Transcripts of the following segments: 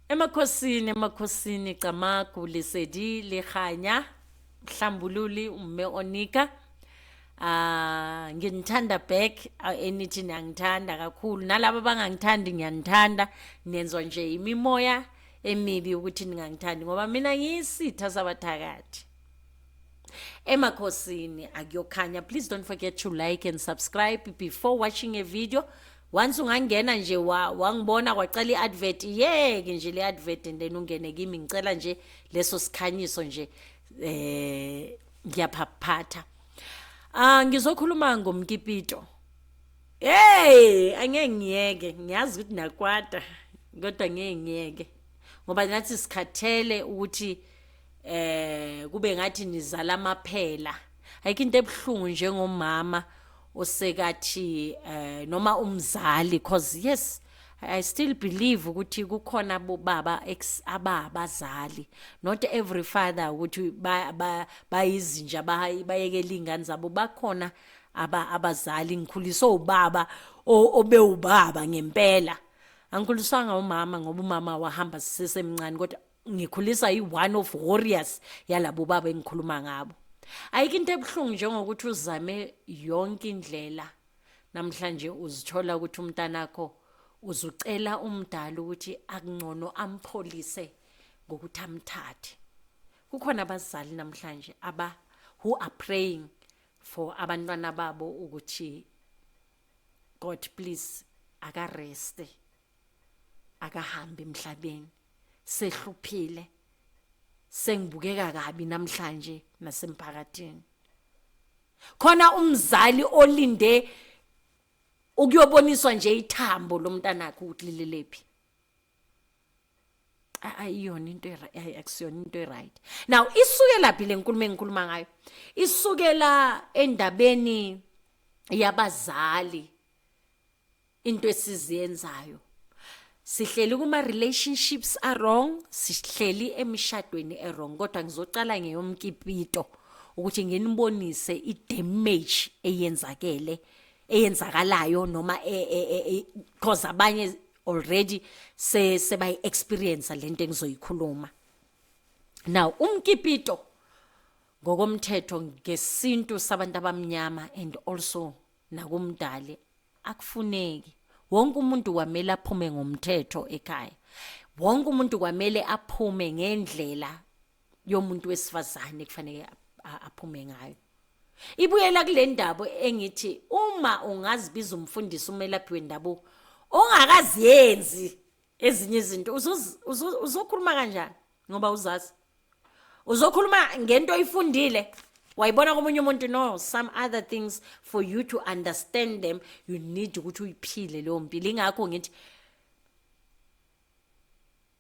emakhosini Camagu Lesedi Lekhanya Mhlambululi umme Onika nginithanda back enithi ngiyangithanda kakhulu nalabo bangangithandi ngiyanithanda nenzwa nje imimoya emibi ukuthi ningangithandi ngoba mina ngiyisitha sabathakathi emakhosini akuyokhanya. Please don't forget to like and subscribe before watching a video. Once ungangena nje wangibona kwacala iadvert yeke nje le advert and then ungene kimi ngicela nje leso sikhanyiso nje ngiyaphaphatha. Ngizokhuluma ngomkipito. Angeke ngiyeke ngiyazi ukuthi nakwata kodwa ngeke ngiyeke ngoba nathi sikhathele ukuthi kube ngathi nizala amaphela ayikho into ebhlungu njengomama osekathi noma umzali cause yes I still believe ukuthi kukhona abobaba abazali not every father ukuthi bayizinja bayekela ingane zabo bakhona abazali ngikhuliswa ubaba obe ubaba ngempela angikhuliswanga umama ngoba umama wahamba sisemncane kodwa ngikhulisa one of warriors yalabo baba engikhuluma ngabo. Ayikho into ebhlungu njengokuthi uzame yonke indlela namhlanje uzithola ukuthi umntanakho uzucela umdala ukuthi akungcono ampholise ngokuthi amthathe. Kukhona abazali namhlanje who are praying for abantwana babo ukuthi God please akareste akahambe emhlabeni sehluphile sengibukeka kabi namhlanje nasemphakathini. Khona umzali olinde ukuyoboniswa nje ithambo lomntanakhe ukuthi lilelephi. Ayiyona into akusiyona into right. Now isuke laphi le nkulumo engikhuluma ngayo? Isukela endabeni yabazali into esiziyenzayo. Sihleli kuma relationships are wrong, sihleli emishadweni wrong kodwa ngizocala ngeyomkipito ukuthi nginibonise idamage eyenzakalayo noma cause abanye already sebay experience lento engizoyikhuluma. Now umkipito ngokomthetho ngesintu sabantu abamnyama and also nakumdali akufuneki. Wonke umuntu kwamele aphume ngomthetho ekhaya. Wonke umuntu kwamele aphume ngendlela yomuntu wesifazane kufanele aphume ngayo. Ibuyela kule ndaba engithi uma ungazibiza umfundisi umelaphi wendaba ongakaziyenzi ezinye izinto uzokhuluma kanjani ngoba uzazi uzokhuluma ngento oyifundile wayibona komunye umuntu. No, some other things for you to understand them you need ukuthi uyiphile leyo mpilo. Ingakho ngithi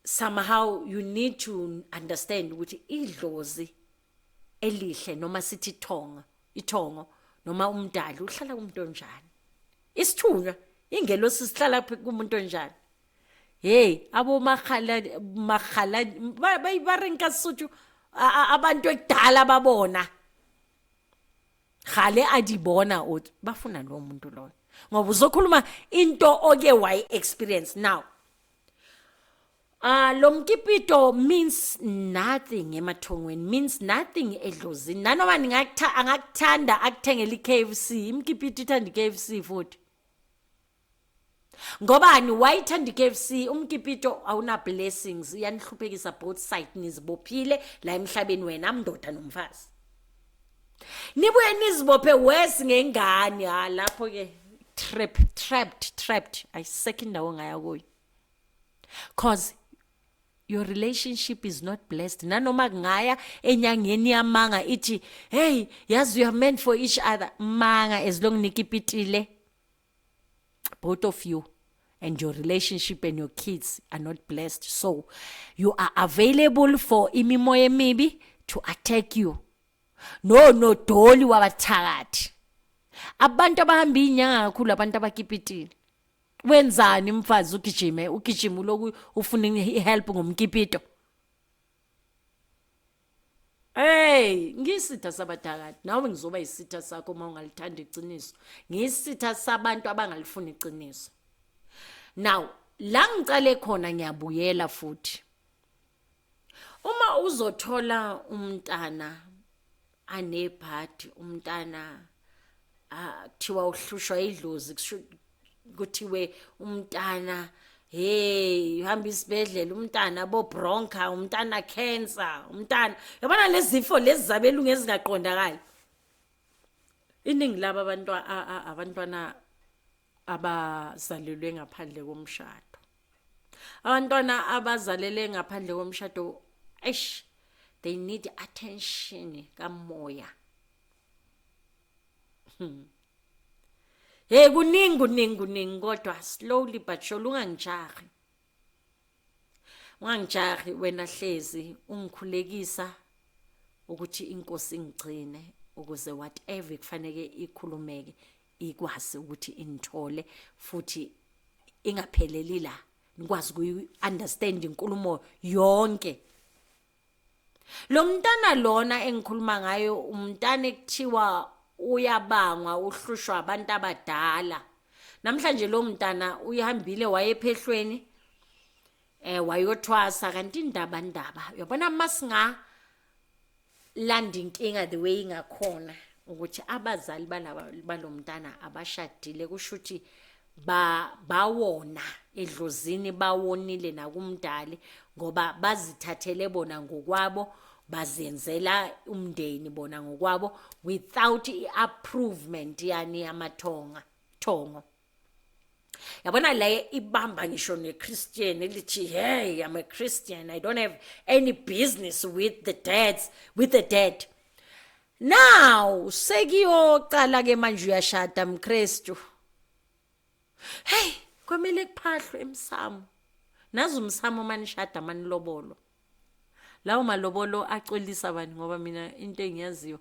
somehow you need to understand ukuthi idlozi elihle noma sithi ithongo noma umdali uhlala kumuntu onjani. Isithunywa ingelo sisihlala kumuntu onjani. Abo makhala bayibarenka suthu abantu ekudala babona khale adibona uthi bafuna lo muntu lo ngoba uzokhuluma into oke way experience. Now lo mkipito means nothing emathongweni, means nothing edlozini. Nanoma angakuthanda akuthengela iKFC, imkipito ithanda iKFC futhi ngobani wayithanda iKFC. Umkipito awuna blessings, iyanihluphekisa both side, nizibophile la emhlabeni wena mndoda nomfazi nibuye nizibophe wesi ngengane. Lapho ke trapped I second ndawo ngaya kuyo cause your relationship is not blessed. Nanoma ngaya enyangeni yamanga ithi hey yazi you are meant for each other, manga as long nikipitile both of you and your relationship and your kids are not blessed, so you are available for imimoya emibi to attack you. No doli wabathakathi abantu abahamba inyanga kakhulu, abantu abakipitile. Wenzani mfazi ugijime uloku ufuna ihelp ngomkipito? Ngisitha sabathakathi nawe ngizoba isitha sakho uma ungalithanda iqiniso. Ngisitha sabantu abangalifuni iqiniso. Now la ngicale khona ngiyabuyela futhi uma uzothola umntana anebhadi umntana kuthiwa uhlushwa idlozi kuthiwe umntana hey uhamba isibedlela umntana bobronca umntana cancer umntana yabona lezifo lezi zabelungu ezingaqondakali iningi laba abantwana abazalelwe ngaphandle komshado abantwana abazalele ngaphandle komshado they need attention kamoya hey kuningi kodwa slowly but surely ungangijahi wena hlezi ungikhulekisa ukuthi inkosi ingcine ukuze whatever kufanele ikhulumeke ikwazi ukuthi inithole futhi ingapheleli la nikwazi ukuyi-understand inkulumo yonke. Lo mntana lona engikhuluma ngayo umntana ekuthiwa uyabangwa uhlushwa abantu abadala. Namhlanje lo mntana uyihambile wayephehlweni wayothwasa kanti indaba uyabona masinga landa inkinga the way ingakhona ukuthi abazali balomntana abashadile kusho ukuthi bawona edlozini bawonile nakumdali ngoba bazithathele bona ngokwabo bazenzela umndeni bona ngokwabo without i-approvement yani yamathongo. Yabona la ibamba ngisho neChristian elithi hey I'm a Christian I don't have any business with the dead. Now sekiyoqala ke manje uyashada mKristu. Hey kwamele kuphahlwe emsamo. Nazi umsamo manishada manilobolo. Lawo malobolo acwelisa bani ngoba mina into engiyaziyo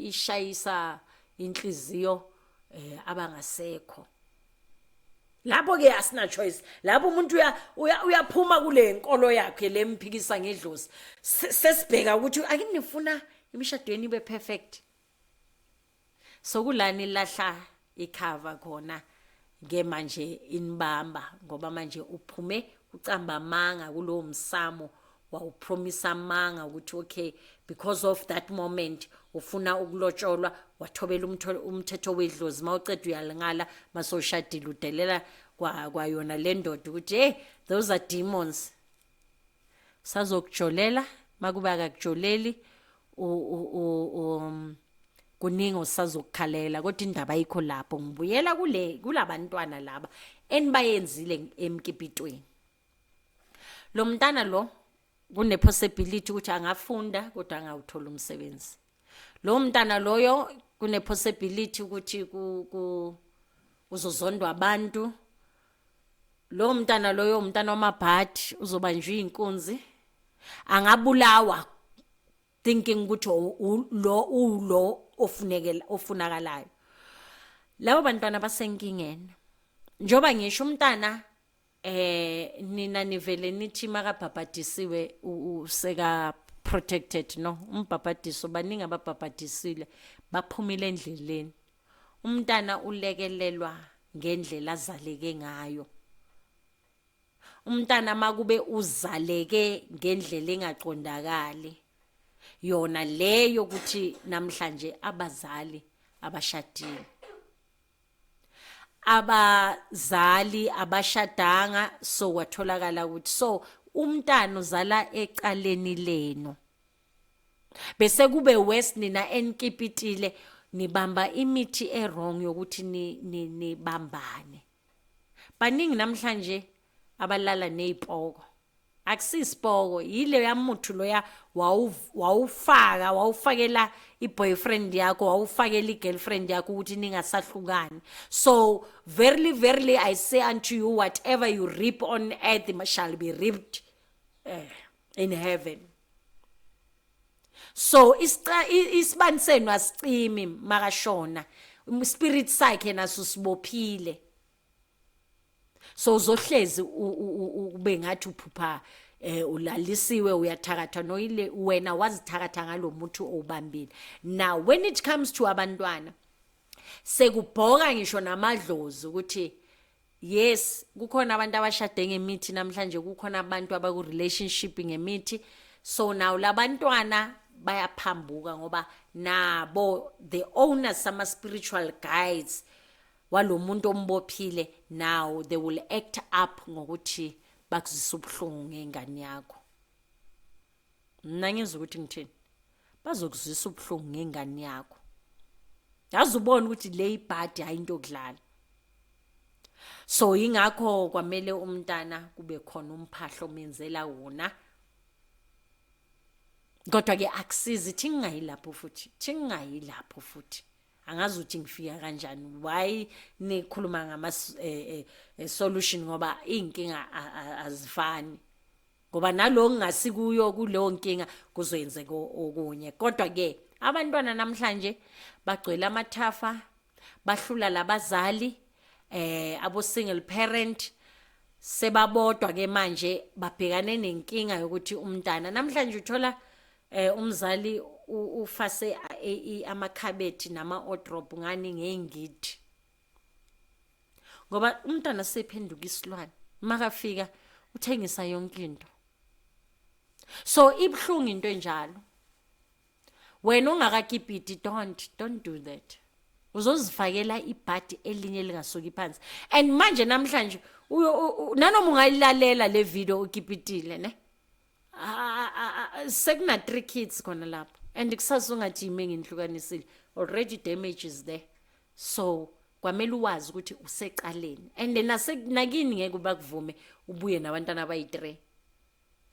ishayisa inhliziyo abangasekho. Lapho ke asina choice. Lapho umuntu uyaphuma kule nkolo yakhe lemphikisa ngedlozi. Sesibheka ukuthi akinifuna imishadweni ibe perfect. So kulani lahla ikhava khona ke manje inibamba ngoba manje uphume ucamba manga kulowo msamo wawupromise amanga ukuthi okay because of that moment ufuna ukulotsholwa wathobela umthetho wedlozi mawuceda uyalingala masoshadile udelela kwayona le ndoda ukuthi hey those are demons sazokujolela makuba akakujoleli kuningi osazokukhalela kodwa indaba ayikho lapho ngibuyela kulabantwana laba enibayenzile emkipitweni. Lo mntana lo kune possibility ukuthi angafunda kodwa angawuthola umsebenzi. Lo mntana loyo kune possibility ukuthi uzozondwa abantu. Lo mntana loyo umntana wamabhadi uzobanjwa inkunzi angabulawa thinking ukuthi lo ofunakalayo. Labo bantwana basenkingeni njoba ngisho umntana nina nivele nithi makabhabhadisiwe useka protected no umbhabhadiso baningi ababhabhadisile baphumile endleleni. Umntana ulekelelwa ngendlela azaleke ngayo. Umntana makube uzaleke ngendlela engaqondakali yona leyo ukuthi namhlanje abazali abashadile abazali abashadanga so kwatholakala ukuthi so umntana uzala eqaleni leno bese kube worse nina enkipitile nibamba imithi wrong yokuthi nibambane. Baningi namhlanje abalala nezipoko akusisipoko yile yamuthu loya wawufakela iboyfriend yakho wawufakela igirlfriend yakho ukuthi ningasahlukani. So verily I say unto you whatever you reap on earth shall be reaped in heaven. So isibani senu asicimi makashona spirit sakhe naso sibophile. So uzohlezi ube ngathi uphupha ulalisiwe uyathakatha noyile wena wazithakatha ngalomuntu obambile. Now when it comes to abantwana sekubhoka ngisho namadlozi ukuthi yes kukhona abantu abashade ngemithi namhlanje, kukhona abantu abaku relationship ngemithi. So now labantwana bayaphambuka ngoba nabo the owners, sama spiritual guides walomuntu ombophile, now they will act up ngokuthi bakuzisa ubuhlungu ngengane yakho. Mina ngizwe ukuthi ngithini, bazokuzisa ubuhlungu ngengane yakho. Yazi ubona ukuthi le ibhadi ayinto okudlala. So ingakho kwamele umntana kube khona umphahlo menzela wona. Kodwa ke akusizi thingayilapho futhi. Angazi ukuthi ngifika kanjani. Why nikhuluma ngama solution ngoba inkinga azifani. Ngoba nalo ngasikuyo kuleyo nkinga kuzoyenzeka okunye. Kodwa ke abantwana namhlanje bagcwele amathafa, bahlula labazali, abo single parent sebabodwa ke manje babhekane nenkinga yokuthi umntana namhlanje uthola umzali ufase amakhabethi nama wardrobe ngani ngengidi. Ngoba umntana sephenduka isilwane, makafika uthengisa yonke into. So ibhlungu into enjalo. Wena ungakakipiti, don't do that. Uzozifakela ibhadi elinye lingasuki phansi. And manje namhlanje nanoma ungayilalela le video ukipitile ne. Sekuna 3 kids khona lapho. And kusasa ungathi ime ngihlukanisile. Already damage is there. So kwamele uwazi ukuthi useqaleni. And then nakini ngeke bakuvume ubuye nabantwana abayi3.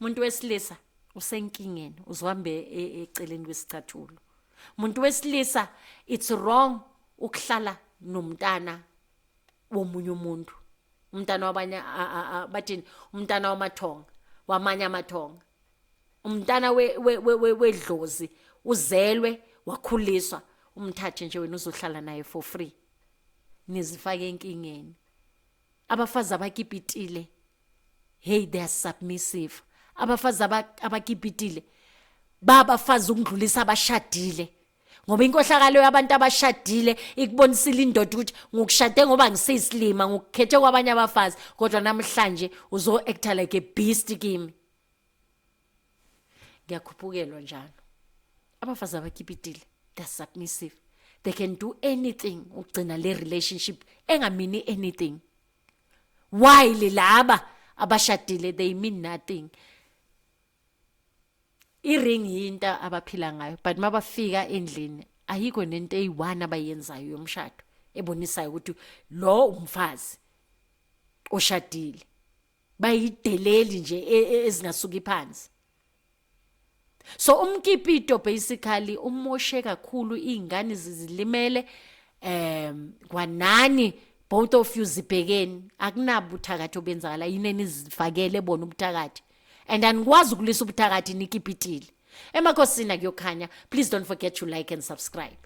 Umuntu wesilisa usenkingeni, uzwambe eceleni kwesicathulo. Umuntu wesilisa it's wrong ukuhlala nomntana womunye umuntu. Umntana wabanye bathini? Umntana wamathonga, wamanye amathonga. Umntana wedlozi uzelwe wakhuliswa, umthathe nje wena uzohlala naye for free. Nizifake enkingeni. Abafazi abakipitile, hey, they are submissive. Abafazi abakipitile babafazi ukudlulisa abashadile. Ngoba inkohlakalo yabantu abashadile ikubonisile indoda ukuthi ngokushade ngoba ngisisilima ngokukhethe kwabanye abafazi, kodwa namhlanje uzo act like a beast kimi. Ngiyakhuphukela njalo. Abafazi abakipitile, they are submissive. They can do anything ukugcina le relationship engamini anything. While laba abashadile they mean nothing. Iring yinto abaphila ngayo, but mabafika endlini ayikho nento eyi1 abayenzayo yomshado ebonisayo ukuthi lo umfazi oshadile. Bayideleli nje ezingasuki phansi. So umkipito basically umoshe kakhulu izingane zizilimele kwanani both of you zibhekeni akunabo ubuthakathi obenzakala yineni izifakele bona ubuthakathi. And angikwazi ukulisa ubuthakathi nikipitile. Emakhosini akuyokhanya. Please don't forget to like and subscribe.